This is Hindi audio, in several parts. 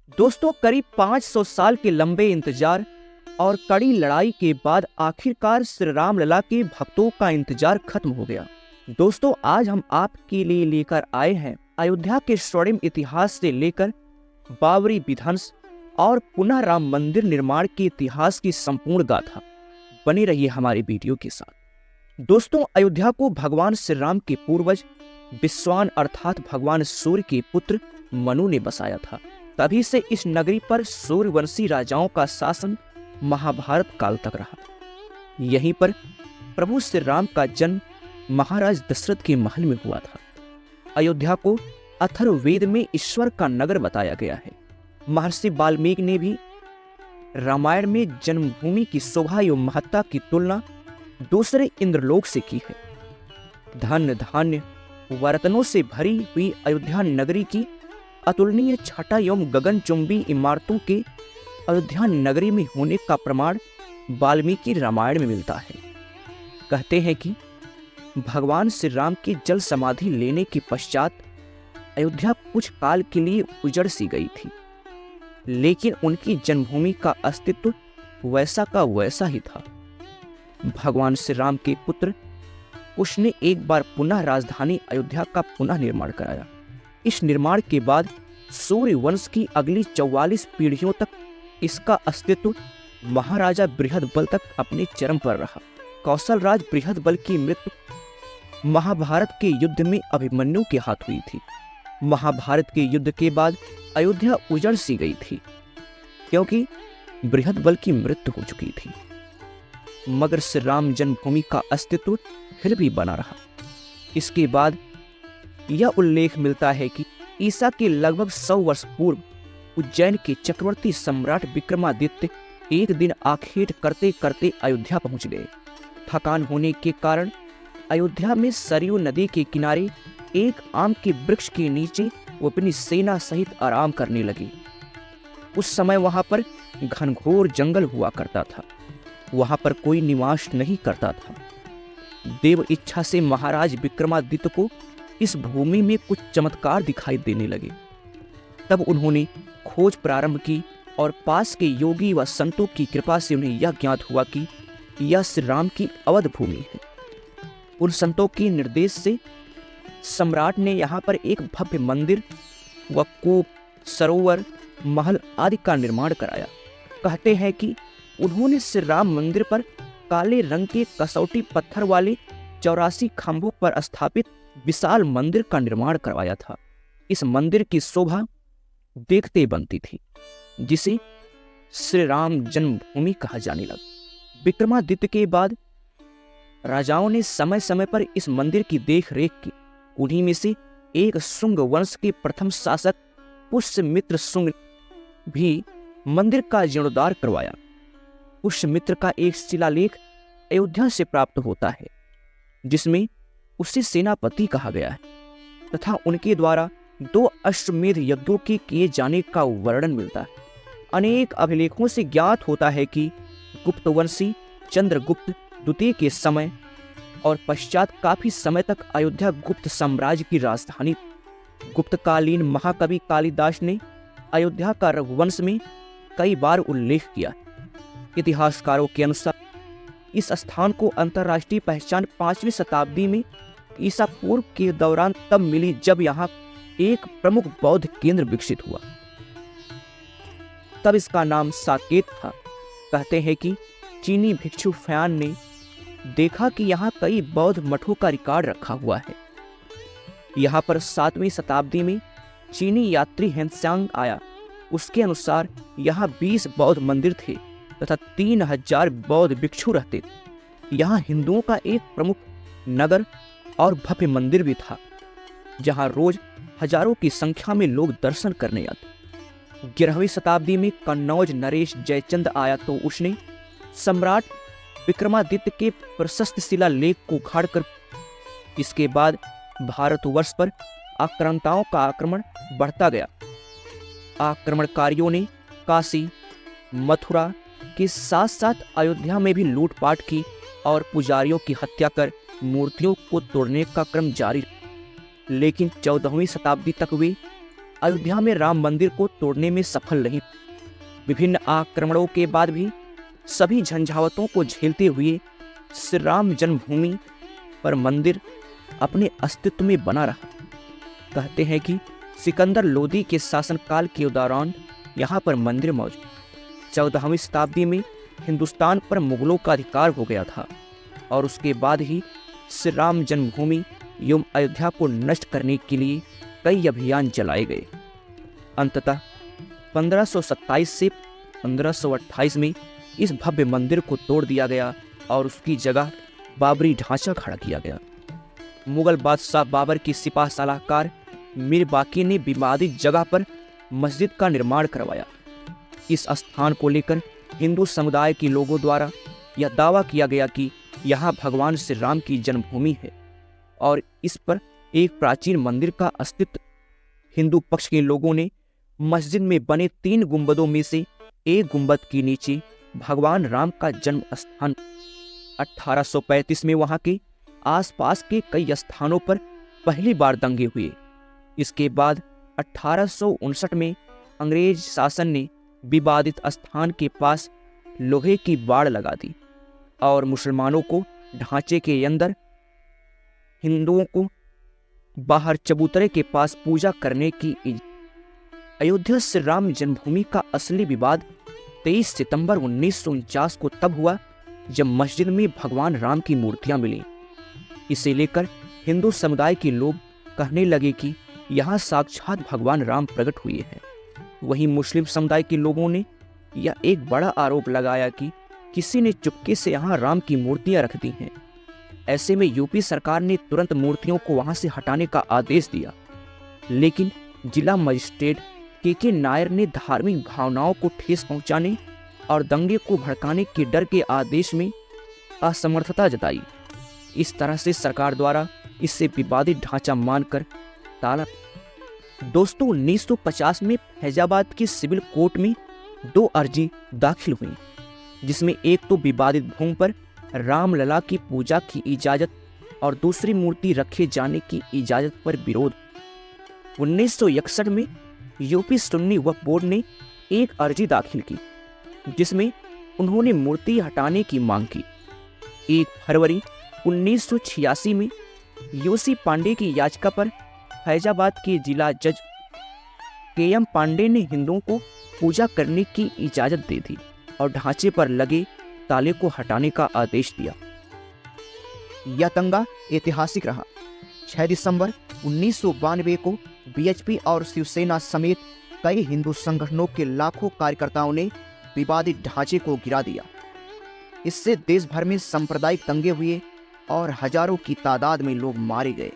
दोस्तों, करीब 500 साल के लंबे इंतजार और कड़ी लड़ाई के बाद आखिरकार श्री राम लला के भक्तों का इंतजार खत्म हो गया। दोस्तों, आज हम आपके लिए लेकर आए हैं अयोध्या के स्वर्णिम इतिहास से लेकर बाबरी विध्वंस और पुनः राम मंदिर निर्माण के इतिहास की संपूर्ण गाथा। बने रहिए हमारे वीडियो के साथ। दोस्तों, अयोध्या को भगवान श्री राम के पूर्वज विश्वान अर्थात भगवान सूर्य के पुत्र मनु ने बसाया था। तभी से इस नगरी पर सूर्यवंशी राजाओं का शासन महाभारत काल तक रहा। यहीं पर प्रभु श्री राम का जन्म महाराज दशरथ के महल में हुआ था। अयोध्या को अथर्ववेद में ईश्वर का नगर बताया गया है। महर्षि वाल्मीकि ने भी रामायण में जन्मभूमि की शोभा एवं महत्ता की तुलना दूसरे इंद्रलोक से की है। धन धान्य वरतनों से भरी हुई अयोध्या नगरी की अतुलनीय छटा एवं गगनचुंबी इमारतों के अयोध्या नगरी में होने का प्रमाण वाल्मीकि रामायण में मिलता है। कहते हैं कि भगवान श्री राम की जल समाधि लेने के पश्चात अयोध्या कुछ काल के लिए उजड़ सी गई थी, लेकिन उनकी जन्मभूमि का अस्तित्व वैसा का वैसा ही था। भगवान श्री राम के पुत्र कुश ने एक बार पुनः राजधानी अयोध्या का पुनः निर्माण कराया। इस निर्माण के बाद सूर्य वंश की अगली 44 पीढ़ियों तक इसका अस्तित्व महाराजा बृहदबल तक अपने चरम पर रहा। कौशल राज बृहदबल की मृत्यु महाभारत के युद्ध में अभिमन्यु के हाथ हुई थी। महाभारत के युद्ध के बाद अयोध्या उजड़ सी गई थी, क्योंकि बृहदबल की मृत्यु हो चुकी थी। मगर श्री राम जन्मभूमि का अस्तित्व फिर भी बना रहा। इसके बाद यह उल्लेख मिलता है कि ईसा के लगभग 100 वर्ष पूर्व उज्जैन के चक्रवर्ती सम्राट विक्रमादित्य एक दिन आखेट करते करते अयोध्या पहुंच गए। थकान होने के कारण अयोध्या में सरयू नदी के किनारे एक आम के वृक्ष के नीचे वो अपनी सेना सहित आराम करने लगे। उस समय वहां पर घनघोर जंगल हुआ करता था। वहां पर कोई निवास नहीं करता था। देव इच्छा से महाराज विक्रमादित्य को इस भूमि में कुछ चमत्कार दिखाई देने लगे। तब उन्होंने खोज प्रारंभ की और पास के योगी व संतों की कृपा से उन्हें यह ज्ञात हुआ कि यह श्री राम की अवध भूमि है। उन संतों के निर्देश से सम्राट ने यहाँ पर एक भव्य मंदिर व कूप, सरोवर, महल आदि का निर्माण कराया। कहते हैं कि उन्होंने श्री राम मंदिर पर काले रंग के कसौटी पत्थर वाले 84 खंभों पर स्थापित विशाल मंदिर का निर्माण करवाया था। इस मंदिर की शोभा देखते बनती थी, जिसे श्री राम जन्मभूमि कहा जाने लगा। विक्रमादित्य के बाद राजाओं ने समय समय पर इस मंदिर की देख रेख की। उन्हीं में से एक शुंग वंश के प्रथम शासक पुष्यमित्र शुंग भी मंदिर का जीर्णोद्धार करवाया। पुष्यमित्र का एक शिलालेख अयोध्या से प्राप्त होता है, जिसमें उसे सेनापति कहा गया है तथा उनके द्वारा 2 अश्वमेध यज्ञों के किए जाने का वर्णन मिलता है। अनेक अभिलेखों से ज्ञात होता है कि गुप्तवंशी चंद्रगुप्त द्वितीय के समय और पश्चात काफी समय तक अयोध्या गुप्त साम्राज्य की राजधानी। गुप्तकालीन महाकवि कालिदास ने अयोध्या का रघुवंश में कई बार उल्लेख किया। इतिहासकारों के अनुसार इस स्थान को अंतर्राष्ट्रीय पहचान 5वीं शताब्दी में ईसा पूर्व के दौरान तब मिली जब यहाँ एक प्रमुख बौद्ध केंद्र विकसित हुआ। तब इसका नाम साकेत था। कहते हैं कि चीनी भिक्षु फयान ने देखा कि यहाँ कई बौद्ध मठों का रिकॉर्ड रखा हुआ है। यहाँ पर 7वीं शताब्दी में चीनी यात्री हेनसांग आया। उसके अनुसार यहाँ 20 बौद्ध मंदिर थे तथा 3000 बौद्ध भिक्षु रहते थे। यहाँ हिंदुओं का एक प्रमुख नगर और भव्य मंदिर भी था, जहाँ रोज हजारों की संख्या में लोग दर्शन करने आते। 11वीं शताब्दी में कन्नौज नरेश जयचंद आया तो उसने सम्राट विक्रमादित्य के प्रशस्त शिलालेख को उखाड़कर इसके बाद भारतवर्ष पर आक्रांताओं का आक्रमण बढ़ता गया। आक्रमणकारियों ने काशी, मथुरा के साथ साथ अयोध्या में भी लूटपाट की और पुजारियों की हत्या कर मूर्तियों को तोड़ने का क्रम जारी। लेकिन 14वीं शताब्दी तक वे अयोध्या में राम मंदिर को तोड़ने में सफल नहीं। विभिन्न आक्रमणों के बाद भी सभी झंझावतों को झेलते हुए श्री राम जन्मभूमि पर मंदिर अपने अस्तित्व में बना रहा। कहते हैं कि सिकंदर लोदी के शासनकाल के दौरान यहाँ पर मंदिर मौजूद। 14वीं शताब्दी में हिंदुस्तान पर मुगलों का अधिकार हो गया था और उसके बाद ही श्री राम जन्मभूमि एवं अयोध्या को नष्ट करने के लिए कई अभियान चलाए गए। अंततः 1527 से 1528 में इस भव्य मंदिर को तोड़ दिया गया और उसकी जगह बाबरी ढांचा खड़ा किया गया। मुगल बादशाह बाबर की सिपाह सलाहकार मीर बाकी ने विवादित जगह पर मस्जिद का निर्माण करवाया। इस स्थान को लेकर हिंदू समुदाय के लोगों द्वारा यह दावा किया गया कि यहाँ भगवान श्री राम की जन्मभूमि है और इस पर एक प्राचीन मंदिर का अस्तित्व। हिंदू पक्ष के लोगों ने मस्जिद में बने 3 गुंबदों में से एक गुंबद के नीचे भगवान राम का जन्म स्थान। 1835 में वहां के आसपास के कई स्थानों पर पहली बार दंगे हुए। इसके बाद 1859 में अंग्रेज शासन ने विवादित स्थान के पास लोहे की बाड़ लगा दी और मुसलमानों को ढांचे के अंदर, हिंदुओं को बाहर चबूतरे के पास पूजा करने की अयोध्या श्री राम जन्मभूमि का असली विवाद 23 सितंबर 1949 को तब हुआ जब मस्जिद में भगवान राम की मूर्तियां मिली। इसे लेकर हिंदू समुदाय के लोग कहने लगे कि यहाँ साक्षात भगवान राम प्रकट हुए हैं। वहीं मुस्लिम समुदाय के लोगों ने यह एक बड़ा आरोप लगाया कि किसी ने चुपके से यहाँ राम की मूर्तियां रख दी हैं। ऐसे में यूपी सरकार ने तुरंत मूर्तियों को वहां से हटाने का आदेश दिया, लेकिन जिला मजिस्ट्रेट के नायर ने धार्मिक भावनाओं को ठेस पहुंचाने और दंगे को भड़काने के डर के आदेश में असमर्थता जताई। इस तरह से सरकार द्वारा इससे विवादित ढांचा मानकर ताला। दोस्तों, 1950 में फैजाबाद की सिविल कोर्ट में 2 अर्जी दाखिल हुई, जिसमें एक तो विवादित भूमि पर रामलला की पूजा की इजाजत और दूसरी मूर्ति रखे जाने की इजाजत पर विरोध। 1961 में यूपी सुन्नी वक्फ बोर्ड ने एक अर्जी दाखिल की, जिसमें उन्होंने मूर्ति हटाने की मांग की। 1 फरवरी 1986 में यूसी पांडे की याचिका पर फैजाबाद के जिला जज KM पांडे ने हिंदुओं को पूजा करने की इजाजत दे दी और ढांचे पर लगे ताले को हटाने का आदेश दिया। यह दंगा ऐतिहासिक रहा। 6 दिसंबर 1992 को BHP और शिवसेना समेत कई हिंदू संगठनों के लाखों कार्यकर्ताओं ने विवादित ढांचे को गिरा दिया। इससे देश भर में सांप्रदायिक दंगे हुए और हजारों की तादाद में लोग मारे गए।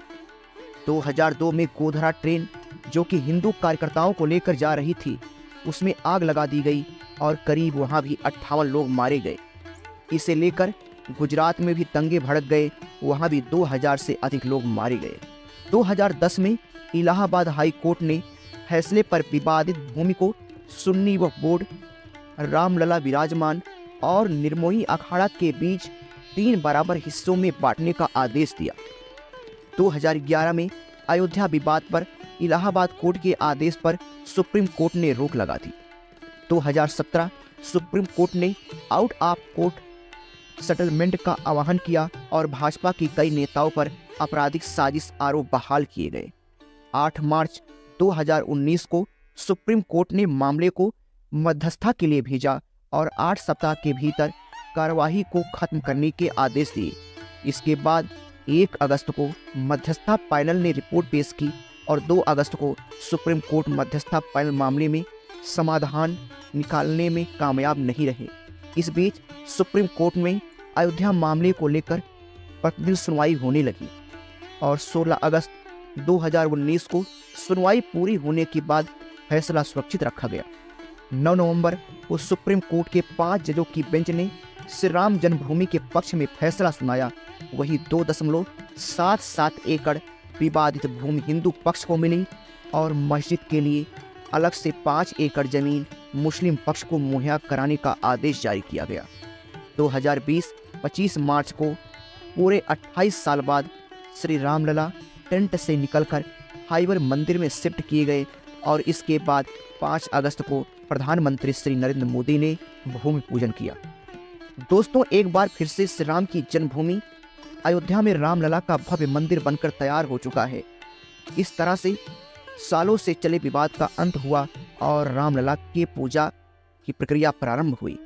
2002 में गोधरा ट्रेन, जो कि हिंदू कार्यकर्ताओं को लेकर जा रही थी, उसमें आग लगा दी गई और करीब वहां भी 58 लोग मारे गए। इसे लेकर गुजरात में भी दंगे भड़क गए, वहां भी 2000 से अधिक लोग मारे गए। 2010 में इलाहाबाद हाई कोर्ट ने फैसले पर विवादित भूमि को सुन्नी वक्फ बोर्ड, रामलला विराजमान और निर्मोही अखाड़ा के बीच 3 बराबर हिस्सों में बांटने का आदेश दिया। 2011 में अयोध्या विवाद पर इलाहाबाद कोर्ट के आदेश पर सुप्रीम कोर्ट ने रोक लगा दी। 2017 सुप्रीम कोर्ट ने आउट ऑफ कोर्ट सेटलमेंट का आह्वान किया और भाजपा की कई नेताओं पर आपराधिक साजिश आरोप बहाल किए गए। 8 मार्च 2019 को सुप्रीम कोर्ट ने मामले को मध्यस्थता के लिए भेजा और 8 सप्ताह के भीतर कार्यवाही को खत्म करने के आदेश दिए। इसके बाद 1 अगस्त को मध्यस्थता पैनल ने रिपोर्ट पेश की और 2 अगस्त को सुप्रीम कोर्ट मध्यस्थता पैनल मामले में समाधान निकालने में कामयाब नहीं रहे। इस बीच सुप्रीम कोर्ट में अयोध्या मामले को लेकर प्रतिदिन सुनवाई होने लगी और 16 अगस्त 2019 को सुनवाई पूरी होने के बाद फैसला सुरक्षित रखा गया। 9 नवंबर को सुप्रीम कोर्ट के 5 जजों की बेंच ने श्री राम जन्मभूमि के पक्ष में फैसला सुनाया। वही 2.77 एकड़ विवादित भूमि हिंदू पक्ष को मिली और मस्जिद के लिए अलग से 5 एकड़ जमीन मुस्लिम पक्ष को मुहैया कराने का आदेश जारी किया गया। 2020 25 मार्च को पूरे 28 साल बाद श्री रामलला टेंट से निकलकर फाइबर मंदिर में शिफ्ट किए गए और इसके बाद 5 अगस्त को प्रधानमंत्री श्री नरेंद्र मोदी ने भूमि पूजन किया। दोस्तों, एक बार फिर से श्री राम की जन्मभूमि अयोध्या में रामलला का भव्य मंदिर बनकर तैयार हो चुका है। इस तरह से सालों से चले विवाद का अंत हुआ और रामलला की पूजा की प्रक्रिया प्रारंभ हुई।